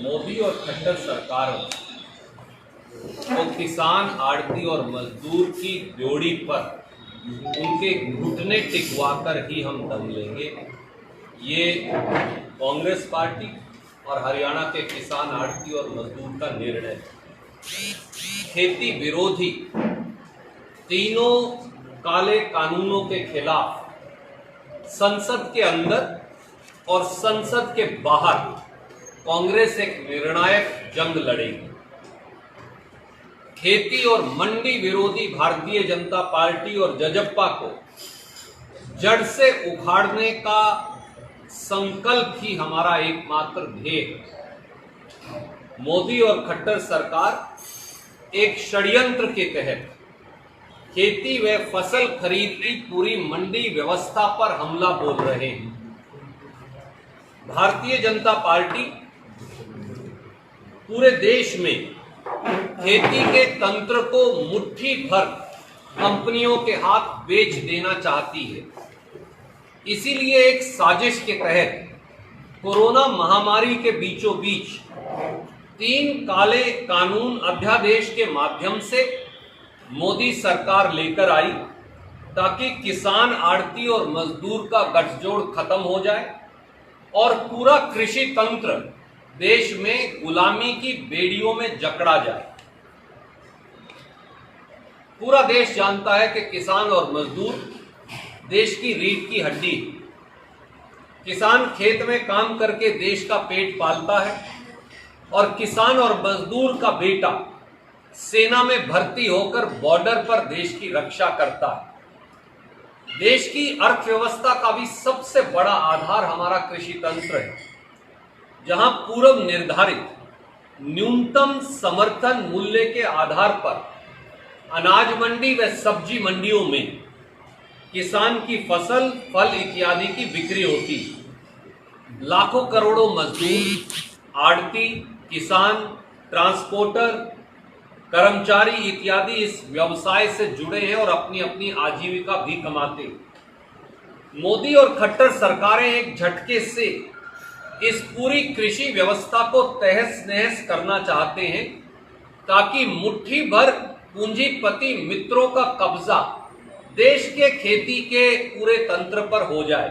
मोदी और खट्टर सरकारों को किसान, आड़ती और मजदूर की ड्योढ़ी पर उनके घुटने टिकवाकर ही हम दम लेंगे। ये कांग्रेस पार्टी और हरियाणा के किसान, आड़ती और मजदूर का निर्णय है। खेती विरोधी तीनों काले कानूनों के खिलाफ संसद के अंदर और संसद के बाहर कांग्रेस एक निर्णायक जंग लड़ेगी। खेती और मंडी विरोधी भारतीय जनता पार्टी और जजप्पा को जड़ से उखाड़ने का संकल्प ही हमारा एकमात्र ध्येय है। मोदी और खट्टर सरकार एक षड्यंत्र के तहत खेती व फसल खरीद की पूरी मंडी व्यवस्था पर हमला बोल रहे हैं। भारतीय जनता पार्टी पूरे देश में खेती के तंत्र को मुट्ठी भर कंपनियों के हाथ बेच देना चाहती है। इसीलिए एक साजिश के तहत कोरोना महामारी के बीचों बीच 3 काले कानून अध्यादेश के माध्यम से मोदी सरकार लेकर आई, ताकि किसान, आड़ती और मजदूर का गठजोड़ खत्म हो जाए और पूरा कृषि तंत्र देश में गुलामी की बेड़ियों में जकड़ा जाए। पूरा देश जानता है कि किसान और मजदूर देश की रीढ़ की हड्डी है। किसान खेत में काम करके देश का पेट पालता है और किसान और मजदूर का बेटा सेना में भर्ती होकर बॉर्डर पर देश की रक्षा करता है। देश की अर्थव्यवस्था का भी सबसे बड़ा आधार हमारा कृषि तंत्र है, जहां पूर्व निर्धारित न्यूनतम समर्थन मूल्य के आधार पर अनाज मंडी व सब्जी मंडियों में किसान की फसल, फल इत्यादि की बिक्री होती है। लाखों करोड़ों मजदूर, आड़ती, किसान, ट्रांसपोर्टर, कर्मचारी इत्यादि इस व्यवसाय से जुड़े हैं और अपनी अपनी आजीविका भी कमाते हैं। मोदी और खट्टर सरकारें एक झटके से इस पूरी कृषि व्यवस्था को तहस नहस करना चाहते हैं, ताकि मुट्ठी भर पूंजीपति मित्रों का कब्जा देश के खेती के पूरे तंत्र पर हो जाए।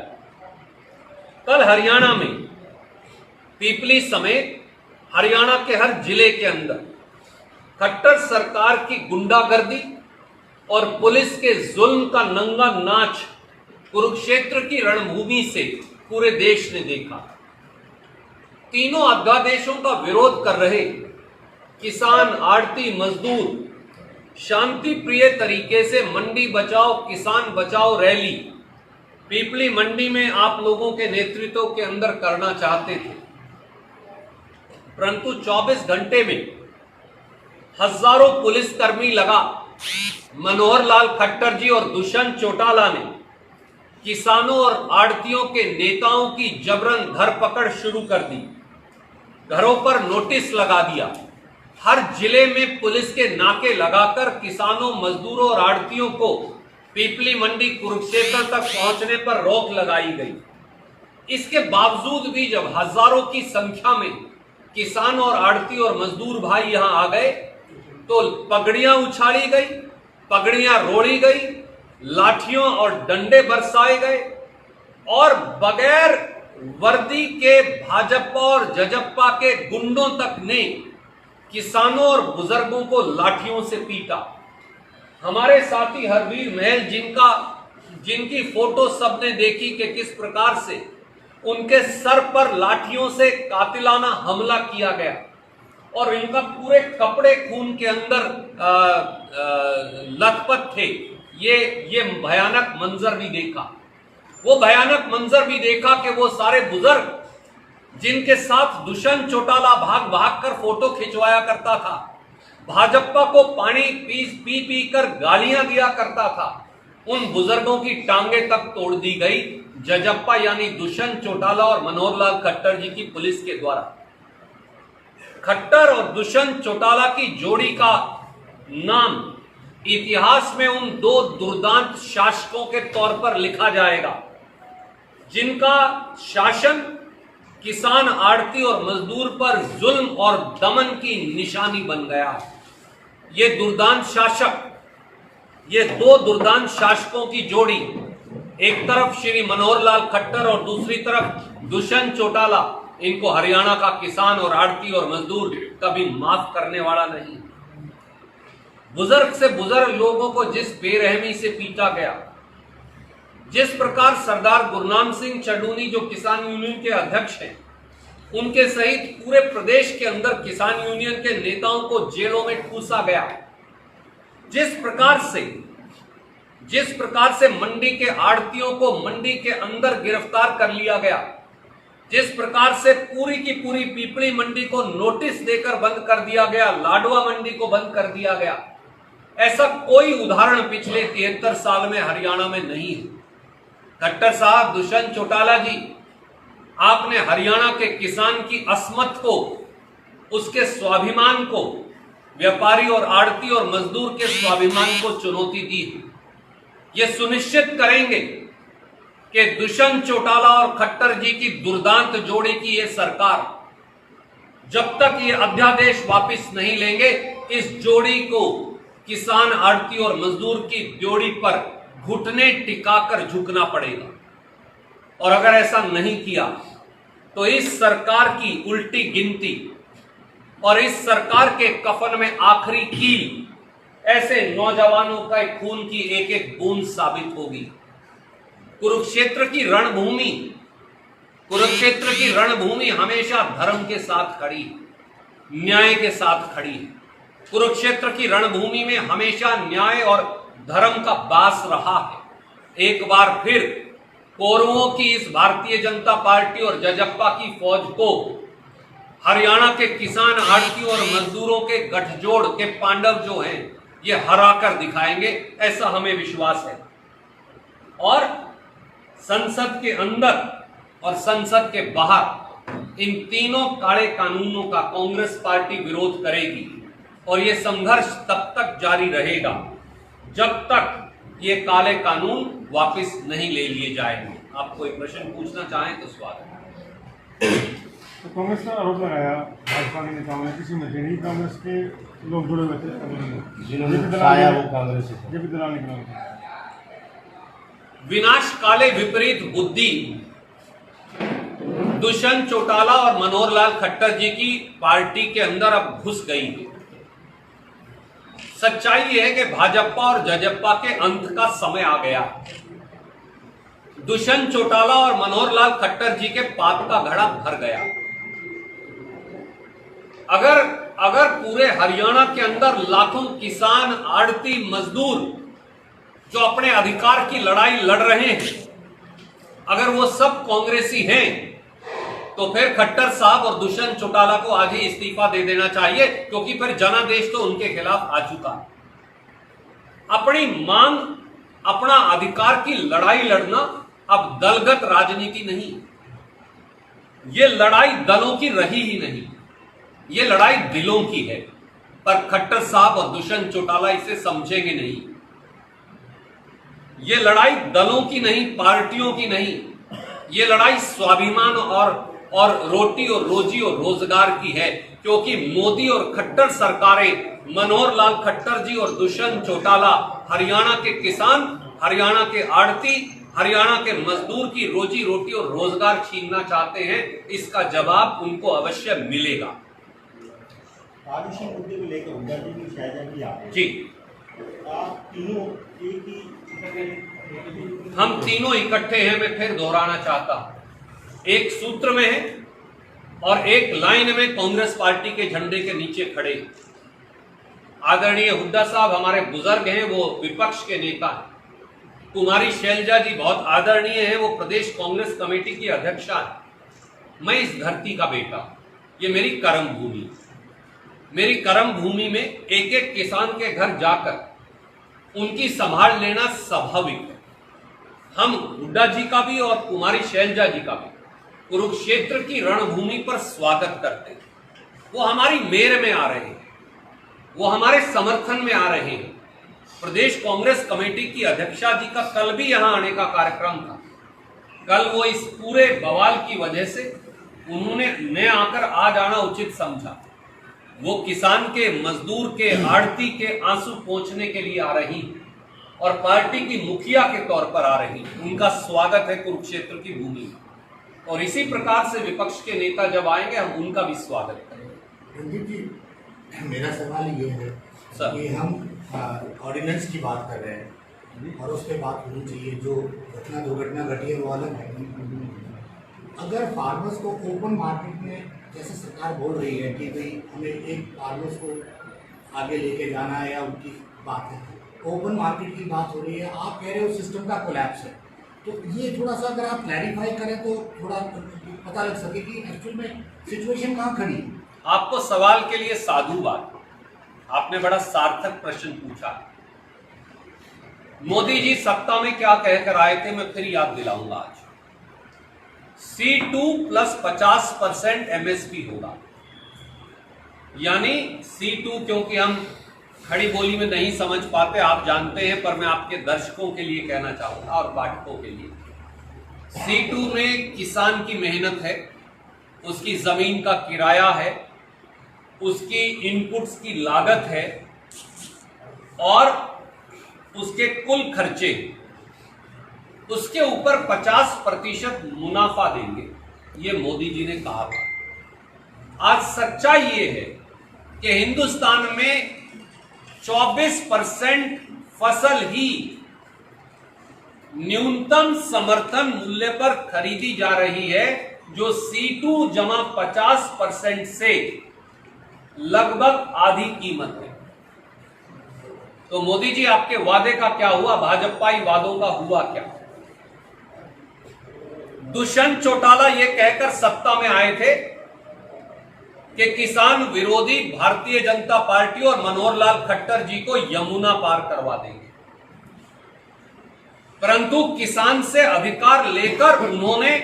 कल हरियाणा में पीपली समेत हरियाणा के हर जिले के अंदर खट्टर सरकार की गुंडागर्दी और पुलिस के जुल्म का नंगा नाच कुरुक्षेत्र की रणभूमि से पूरे देश ने देखा। तीनों अध्यादेशों का विरोध कर रहे किसान, आड़ती, मजदूर शांति प्रिय तरीके से मंडी बचाओ, किसान बचाओ रैली पीपली मंडी में आप लोगों के नेतृत्व के अंदर करना चाहते थे, परंतु 24 घंटे में हजारों पुलिसकर्मी लगा मनोहर लाल खट्टर जी और दुष्यंत चौटाला ने किसानों और आड़तियों के नेताओं की जबरन धरपकड़ शुरू कर दी। घरों पर नोटिस लगा दिया। हर जिले में पुलिस के नाके लगाकर किसानों, मजदूरों और आड़तियों को पीपली मंडी, कुरुक्षेत्र तक पहुंचने पर रोक लगाई गई। इसके बावजूद भी जब हजारों की संख्या में किसान और आड़ती और मजदूर भाई यहां आ गए, तो पगड़ियां उछाली गई, पगड़ियां रोड़ी गई, लाठियों और डंडे बरसाए गए और बगैर वर्दी के भाजपा और जजप्पा के गुंडों तक ने किसानों और बुजुर्गों को लाठियों से पीटा। हमारे साथी हरवीर महल, जिनकी फोटो सबने देखी कि किस प्रकार से उनके सर पर लाठियों से कातिलाना हमला किया गया और इनका पूरे कपड़े खून के अंदर लथपथ थे। ये भयानक मंजर भी देखा। वो भयानक मंजर भी देखा कि वो सारे बुजुर्ग जिनके साथ दुष्यंत चौटाला भाग भाग कर फोटो खिंचवाया करता था, भाजपा को पानी पी पी कर गालियां दिया करता था, उन बुजुर्गों की टांगे तक तोड़ दी गई जजप्पा यानी दुष्यंत चौटाला और मनोहर लाल खट्टर जी की पुलिस के द्वारा। खट्टर और दुष्यंत चौटाला की जोड़ी का नाम इतिहास में उन 2 दुर्दांत शासकों के तौर पर लिखा जाएगा, जिनका शासन किसान, आड़ती और मजदूर पर जुल्म और दमन की निशानी बन गया है। ये दुर्दांत शासक, ये दो दुर्दांत शासकों की जोड़ी, एक तरफ श्री मनोहर लाल खट्टर और दूसरी तरफ दुष्यंत चौटाला, इनको हरियाणा का किसान और आड़ती और मजदूर कभी माफ करने वाला नहीं। बुजुर्ग से बुजुर्ग लोगों को जिस बेरहमी से पीटा गया, जिस प्रकार सरदार गुरनाम सिंह चडूनी जो किसान यूनियन के अध्यक्ष हैं, उनके सहित पूरे प्रदेश के अंदर किसान यूनियन के नेताओं को जेलों में ठूसा गया, जिस प्रकार से मंडी के आड़तियों को मंडी के अंदर गिरफ्तार कर लिया गया, जिस प्रकार से पूरी की पूरी पीपली मंडी को नोटिस देकर बंद कर दिया गया, लाडवा मंडी को बंद कर दिया गया, ऐसा कोई उदाहरण पिछले 73 साल में हरियाणा में नहीं है। खट्टर साहब, दुष्यंत चौटाला जी, आपने हरियाणा के किसान की अस्मत को, उसके स्वाभिमान को, व्यापारी और आड़ती और मजदूर के स्वाभिमान को चुनौती दी। ये सुनिश्चित करेंगे कि दुष्यंत चौटाला और खट्टर जी की दुर्दांत जोड़ी की ये सरकार जब तक ये अध्यादेश वापस नहीं लेंगे, इस जोड़ी को, किसान, आड़ती और मजदूर की जोड़ी पर घुटने टिकाकर झुकना पड़ेगा। और अगर ऐसा नहीं किया तो इस सरकार की उल्टी गिनती और इस सरकार के कफन में आखिरी कील ऐसे नौजवानों का खून की एक एक बूंद साबित होगी। कुरुक्षेत्र की रणभूमि हमेशा धर्म के साथ खड़ी, न्याय के साथ खड़ी है। कुरुक्षेत्र की रणभूमि में हमेशा न्याय और धर्म का बास रहा है। एक बार फिर कौरवों की इस भारतीय जनता पार्टी और जजप्पा की फौज को हरियाणा के किसान, आड़ती और मजदूरों के गठजोड़ के पांडव जो हैं, ये हराकर दिखाएंगे, ऐसा हमें विश्वास है। और संसद के अंदर और संसद के बाहर इन तीनों काले कानूनों का कांग्रेस पार्टी विरोध करेगी और ये संघर्ष तब तक जारी रहेगा जब तक ये काले कानून वापस नहीं ले लिए जाएंगे। आप कोई प्रश्न पूछना चाहें तो स्वागत। तो कांग्रेस का आरोप लगाया भाजपा के नेताओं ने, किसी मंत्री नहीं, कांग्रेस के लोग जुड़े हुए थे, जिन्होंने बताया वो कांग्रेस से जेपी दलाल निकला। विनाश काले विपरीत बुद्धि दुष्यंत चौटाला और मनोहर लाल खट्टर जी की पार्टी के अंदर अब घुस गई है। सच्चाई यह है कि भाजपा और जजप्पा के अंत का समय आ गया। दुष्यंत चौटाला और मनोहर लाल खट्टर जी के पाप का घड़ा भर गया। अगर पूरे हरियाणा के अंदर लाखों किसान, आड़ती, मजदूर जो अपने अधिकार की लड़ाई लड़ रहे हैं, अगर वो सब कांग्रेसी हैं, तो फिर खट्टर साहब और दुष्यंत चौटाला को आज ही इस्तीफा दे देना चाहिए, क्योंकि फिर जनादेश तो उनके खिलाफ आ चुका है। अपनी मांग, अपना अधिकार की लड़ाई लड़ना अब दलगत राजनीति नहीं, ये लड़ाई दलों की रही ही नहीं, ये लड़ाई दिलों की है। पर खट्टर साहब और दुष्यंत चौटाला इसे समझेंगे नहीं। ये लड़ाई दलों की नहीं, पार्टियों की नहीं, ये लड़ाई स्वाभिमान और रोटी और रोजी और रोजगार की है। क्योंकि मोदी और खट्टर सरकारें, मनोहर लाल खट्टर जी और दुष्यंत चौटाला हरियाणा के किसान, हरियाणा के आड़ती, हरियाणा के मजदूर की रोजी रोटी और रोजगार छीनना चाहते हैं। इसका जवाब उनको अवश्य मिलेगा। आदिशी मुद्दे को लेकर हुड्डा जी की शाहजहां आ रहे जी, आप तीनों एक ही, हम तीनों इकट्ठे हैं। मैं फिर दोहराना चाहता हूं, एक सूत्र में है और एक लाइन में कांग्रेस पार्टी के झंडे के नीचे खड़े। आदरणीय हुड्डा साहब हमारे बुजुर्ग हैं, वो विपक्ष के नेता हैं। कुमारी शैलजा जी बहुत आदरणीय हैं, वो प्रदेश कांग्रेस कमेटी की अध्यक्षा है। मैं इस धरती का बेटा, ये मेरी कर्म भूमि, मेरी कर्म भूमि में एक एक किसान के घर जाकर उनकी संभाल लेना स्वाभाविक है। हम हुड्डा जी का भी और कुमारी शैलजा जी का भी कुरुक्षेत्र की रणभूमि पर स्वागत करते हैं। वो हमारी मेर में आ रहे हैं, वो हमारे समर्थन में आ रहे हैं। प्रदेश कांग्रेस कमेटी की अध्यक्षा जी का कल भी यहां आने का कार्यक्रम था। कल वो इस पूरे बवाल की वजह से उन्होंने आकर आज आना उचित समझा। वो किसान के, मजदूर के, आड़ती के आंसू पोंछने के लिए आ रही और पार्टी की मुखिया के तौर पर आ रही। उनका स्वागत है कुरुक्षेत्र की भूमि में, और इसी प्रकार से विपक्ष के नेता जब आएंगे हम उनका भी स्वागत करेंगे। रणदीप जी, मेरा सवाल ये है सर, कि हम ऑर्डिनेंस की बात कर रहे हैं और उस पर बात होनी चाहिए। जो दुर्घटना घटी है वो अलग है। अगर फार्मर्स को ओपन मार्केट में, जैसे सरकार बोल रही है कि भाई हमें एक फार्मर्स को आगे लेके जाना है या उनकी बात है, ओपन मार्केट की बात हो रही है, आप कह रहे हो सिस्टम का कोलैप्स है, तो ये थोड़ा सा अगर आप क्लैरिफाई करें तो थोड़ा पता लग सके कि एक्चुअल में सिचुएशन कहाँ खड़ी है। आपको सवाल के लिए साधुवाद, आपने बड़ा सार्थक प्रश्न पूछा। मोदी जी सत्ता में क्या कहकर आए थे, मैं फिर याद दिलाऊंगा आज। C2 प्लस 50% MSP होगा, यानी C2, क्योंकि हम खड़ी बोली में नहीं समझ पाते, आप जानते हैं, पर मैं आपके दर्शकों के लिए कहना चाहूंगा और पाठकों के लिए। C2 में किसान की मेहनत है, उसकी जमीन का किराया है, उसकी इनपुट्स की लागत है और उसके कुल खर्चे, उसके ऊपर 50% मुनाफा देंगे, ये मोदी जी ने कहा था। आज सच्चाई ये है कि हिंदुस्तान में 24% फसल ही न्यूनतम समर्थन मूल्य पर खरीदी जा रही है, जो C2 जमा 50% से लगभग आधी कीमत है। तो मोदी जी, आपके वादे का क्या हुआ? भाजपाई वादों का हुआ क्या? दुष्यंत चौटाला ये कहकर सत्ता में आए थे कि किसान विरोधी भारतीय जनता पार्टी और मनोहर लाल खट्टर जी को यमुना पार करवा देंगे, परंतु किसान से अधिकार लेकर उन्होंने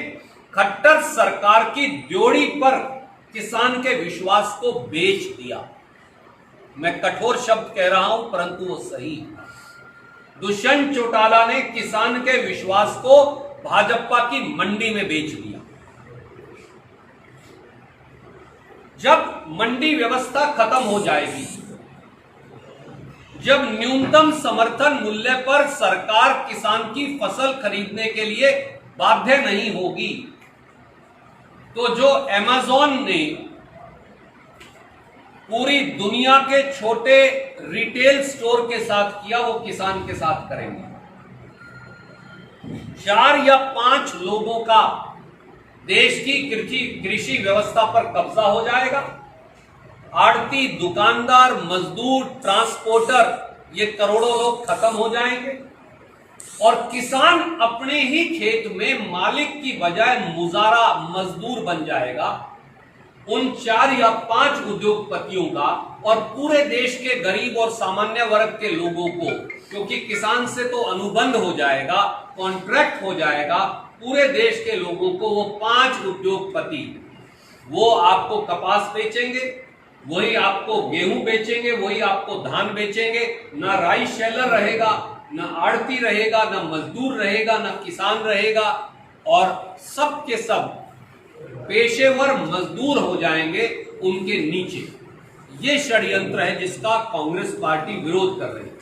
खट्टर सरकार की ड्योढ़ी पर किसान के विश्वास को बेच दिया। मैं कठोर शब्द कह रहा हूं, परंतु वो सही। दुष्यंत चौटाला ने किसान के विश्वास को भाजपा की मंडी में बेच दिया। जब मंडी व्यवस्था खत्म हो जाएगी, जब न्यूनतम समर्थन मूल्य पर सरकार किसान की फसल खरीदने के लिए बाध्य नहीं होगी, तो जो अमेज़न ने पूरी दुनिया के छोटे रिटेल स्टोर के साथ किया, वो किसान के साथ करेंगे। 4 या 5 लोगों का देश की कृषि व्यवस्था पर कब्जा हो जाएगा। आड़ती, दुकानदार, मजदूर, ट्रांसपोर्टर, ये करोड़ों लोग खत्म हो जाएंगे और किसान अपने ही खेत में मालिक की बजाय मुजारा, मजदूर बन जाएगा। उन 4 या 5 उद्योगपतियों का और पूरे देश के गरीब और सामान्य वर्ग के लोगों को, क्योंकि किसान से तो अनुबंध हो जाएगा, कॉन्ट्रैक्ट हो जाएगा, पूरे देश के लोगों को वो 5 उद्योगपति, वो आपको कपास बेचेंगे, वही आपको गेहूं बेचेंगे, वही आपको धान बेचेंगे। ना राइस शेलर रहेगा, ना आड़ती रहेगा, ना मजदूर रहेगा, ना किसान रहेगा, और सब के सब पेशेवर मजदूर हो जाएंगे उनके नीचे। ये षड्यंत्र है जिसका कांग्रेस पार्टी विरोध कर रही है।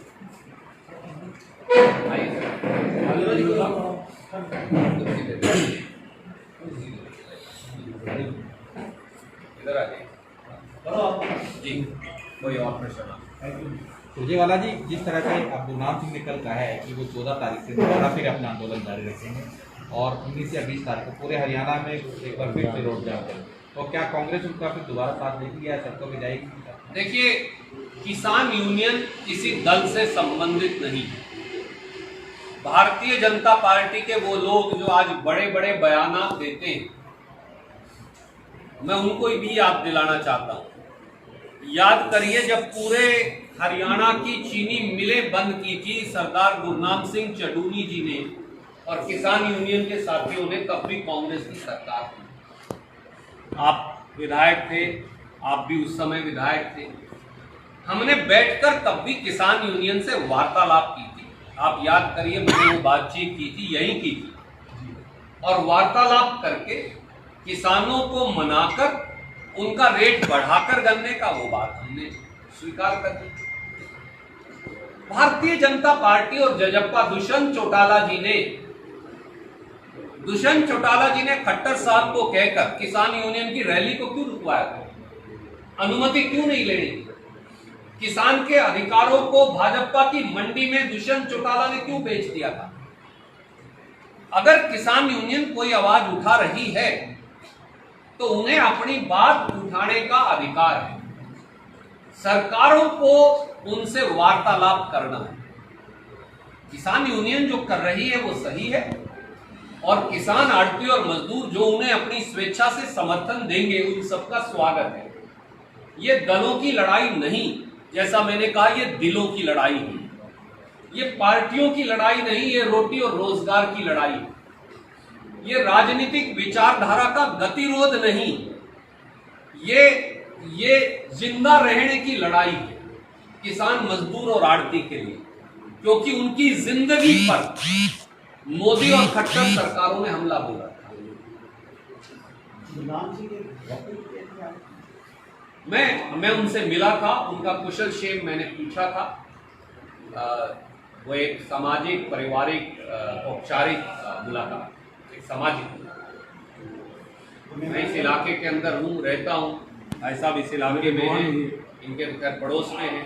इधर आ जाइए जी, कोई और प्रश्न? सुरजेवाला जी, जिस तरह से अब गुरनाम सिंह ने कल कहा है कि वो 14 तारीख से दोबारा फिर अपना आंदोलन जारी रखेंगे और 19 या 20 तारीख को पूरे हरियाणा में एक बार फिर से रोड जाम करें, तो क्या कांग्रेस उनका फिर दोबारा साथ देगी या शर्तों में जाएगी? देखिए, किसान यूनियन किसी दल से संबंधित नहीं है। भारतीय जनता पार्टी के वो लोग जो आज बड़े बड़े बयानात देते हैं, मैं उनको भी याद दिलाना चाहता हूँ। याद करिए, जब पूरे हरियाणा की चीनी मिलें बंद की थी सरदार गुरनाम सिंह चडूनी जी ने और किसान यूनियन के साथियों ने, तब भी कांग्रेस की सरकार थी। आप विधायक थे, आप भी उस समय विधायक थे। हमने बैठकर तब भी किसान यूनियन से वार्तालाप की थी। आप याद करिए, मैंने वो बातचीत की थी, यही की थी, और वार्तालाप करके किसानों को मनाकर उनका रेट बढ़ाकर गन्ने का, वो बात हमने स्वीकार कर दी। भारतीय जनता पार्टी और जजप्पा दुष्यंत चौटाला जी ने खट्टर साहब को कहकर किसान यूनियन की रैली को क्यों रुकवाया था? अनुमति क्यों नहीं लेनी थी? किसान के अधिकारों को भाजपा की मंडी में दुष्यंत चौटाला ने क्यों बेच दिया था? अगर किसान यूनियन कोई आवाज उठा रही है तो उन्हें अपनी बात उठाने का अधिकार है। सरकारों को उनसे वार्तालाप करना है। किसान यूनियन जो कर रही है वो सही है, और किसान, आड़ती और मजदूर जो उन्हें अपनी स्वेच्छा से समर्थन देंगे उन सबका स्वागत है। ये दलों की लड़ाई नहीं, जैसा मैंने कहा, ये दिलों की लड़ाई है। ये पार्टियों की लड़ाई नहीं, ये रोटी और रोजगार की लड़ाई है। ये राजनीतिक विचारधारा का गतिरोध नहीं, ये जिंदा रहने की लड़ाई है किसान, मजदूर और आड़ती के लिए, क्योंकि उनकी जिंदगी पर मोदी और खट्टर सरकारों ने हमला बोला था। मैं उनसे मिला था, उनका कुशल क्षेम मैंने पूछा था। वो एक सामाजिक, पारिवारिक, औपचारिक मुलाकात, एक सामाजिक। मैं इस इलाके के अंदर हूँ, रहता हूँ, भाई साहब इस इलाके में हैं, इनके घर पड़ोस में हैं,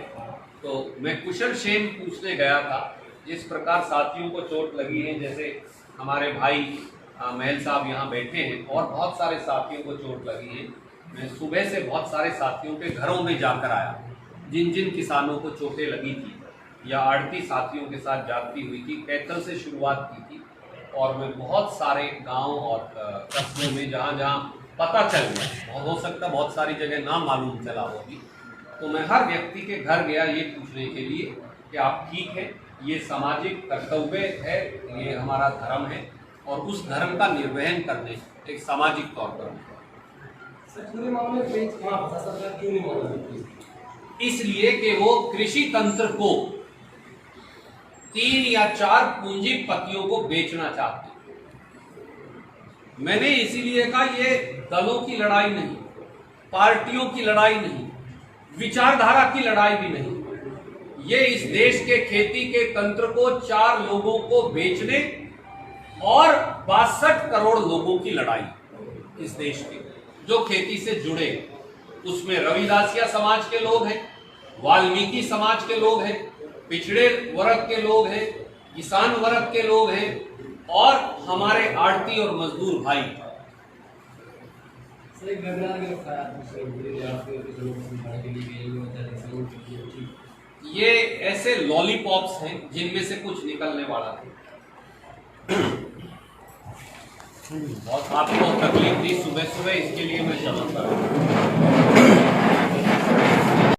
तो मैं कुशल क्षेम पूछने गया था। जिस प्रकार साथियों को चोट लगी है, जैसे हमारे भाई महल साहब यहाँ बैठे हैं, और बहुत सारे साथियों को चोट लगी है। मैं सुबह से बहुत सारे साथियों के घरों में जाकर आया, जिन जिन किसानों को चोटें लगी थी या आड़ती साथियों के साथ जाती हुई थी। कैथल से शुरुआत की थी, और मैं बहुत सारे गांव और कस्बों में जहाँ जहाँ पता चल गया, हो सकता बहुत सारी जगह ना मालूम चला होगी, तो मैं हर व्यक्ति के घर गया ये पूछने के लिए कि आप ठीक हैं। ये सामाजिक कर्तव्य है, ये हमारा धर्म है, और उस धर्म का निर्वहन करने एक सामाजिक तौर पर इसलिए कि वो कृषि तंत्र को 3 या 4 पूंजीपतियों को बेचना चाहते हैं। मैंने इसीलिए कहा ये दलों की लड़ाई नहीं, पार्टियों की लड़ाई नहीं, विचारधारा की लड़ाई भी नहीं। ये इस देश के खेती के तंत्र को 4 लोगों को बेचने और 62 करोड़ लोगों की लड़ाई इस देश के जो खेती से जुड़े, उसमें रविदासिया समाज के लोग हैं, वाल्मीकि समाज के लोग हैं, पिछड़े वर्ग के लोग हैं, किसान वर्ग के लोग हैं, और हमारे आड़ती और मजदूर भाई। ये ऐसे लॉलीपॉप्स हैं जिनमें से कुछ निकलने वाला है। बहुत आपको तकलीफ दी सुबह सुबह, इसके लिए मैं क्षमा कर रहा हूं।